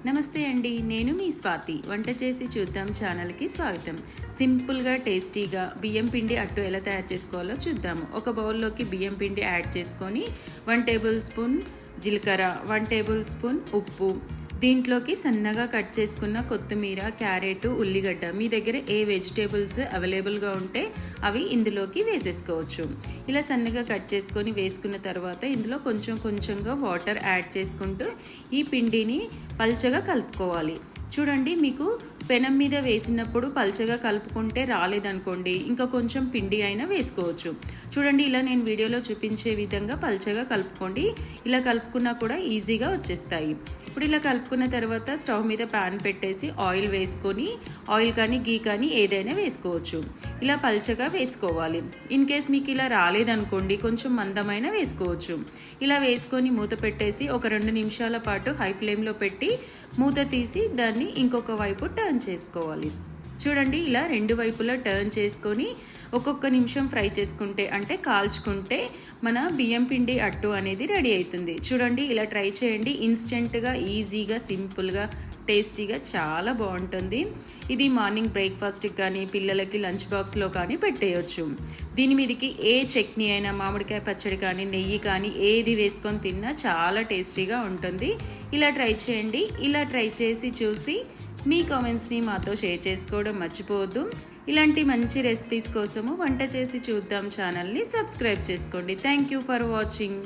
నమస్తే అండి, నేను మీ స్వాతి. వంట చేసి చూద్దాం ఛానల్కి స్వాగతం. సింపుల్గా టేస్టీగా బియ్యం పిండి అట్టు ఎలా తయారు చేసుకోవాలో చూద్దాము. ఒక బౌల్లోకి బియ్యం పిండి యాడ్ చేసుకొని 1 టేబుల్ స్పూన్ జీలకర్ర, 1 టేబుల్ స్పూన్ ఉప్పు, దీంట్లోకి సన్నగా కట్ చేసుకున్న కొత్తిమీర, క్యారెట్, ఉల్లిగడ్డ, మీ దగ్గర ఏ వెజిటేబుల్స్ అవైలబుల్గా ఉంటే అవి ఇందులోకి వేసేసుకోవచ్చు. ఇలా సన్నగా కట్ చేసుకొని వేసుకున్న తర్వాత ఇందులో కొంచెంగా వాటర్ యాడ్ చేసుకుంటూ ఈ పిండిని పల్చగా కలుపుకోవాలి. చూడండి, మీకు పెనం మీద వేసినప్పుడు పల్చగా కలుపుకుంటే రాలేదనుకోండి, ఇంకా కొంచెం పిండి అయినా వేసుకోవచ్చు. చూడండి, ఇలా నేను వీడియోలో చూపించే విధంగా పల్చగా కలుపుకోండి. ఇలా కలుపుకున్నా కూడా ఈజీగా వచ్చేస్తాయి. ఇప్పుడు ఇలా కలుపుకున్న తర్వాత స్టవ్ మీద ప్యాన్ పెట్టేసి ఆయిల్ వేసుకొని, ఆయిల్ కానీ గీ కానీ ఏదైనా వేసుకోవచ్చు. ఇలా పల్చగా వేసుకోవాలి. ఇన్ కేస్ మీకు ఇలా రాలేదనుకోండి, కొంచెం మందమైన వేసుకోవచ్చు. ఇలా వేసుకొని మూత పెట్టేసి ఒక 2 నిమిషాల పాటు హై ఫ్లేమ్లో పెట్టి మూత తీసి దాన్ని ఇంకొక వైపు టర్న్ చేసుకోవాలి. చూడండి, ఇలా 2 వైపులా టర్న్ చేసుకొని ఒక్కొక్క నిమిషం ఫ్రై చేసుకుంటే, అంటే కాల్చుకుంటే మన బియ్యం పిండి అట్టు అనేది రెడీ అవుతుంది. చూడండి, ఇలా ట్రై చేయండి. ఇన్స్టెంట్గా, ఈజీగా, సింపుల్గా, టేస్టీగా చాలా బాగుంటుంది. ఇది మార్నింగ్ బ్రేక్ఫాస్ట్కి కానీ పిల్లలకి లంచ్ బాక్స్లో కానీ పెట్టేయచ్చు. దీని మీదకి ఏ చట్నీ అయినా, మామిడికాయ పచ్చడి కానీ, నెయ్యి కానీ ఏది వేసుకొని తిన్నా చాలా టేస్టీగా ఉంటుంది. ఇలా ట్రై చేయండి. ఇలా ట్రై చేసి చూసి మీ కామెంట్స్ని మాతో షేర్ చేసుకోవడం మర్చిపోవద్దు. ఇలాంటి మంచి రెసిపీస్ కోసము వంట చేసి చూద్దాం ఛానల్ని సబ్స్క్రైబ్ చేసుకోండి. Thank you for watching.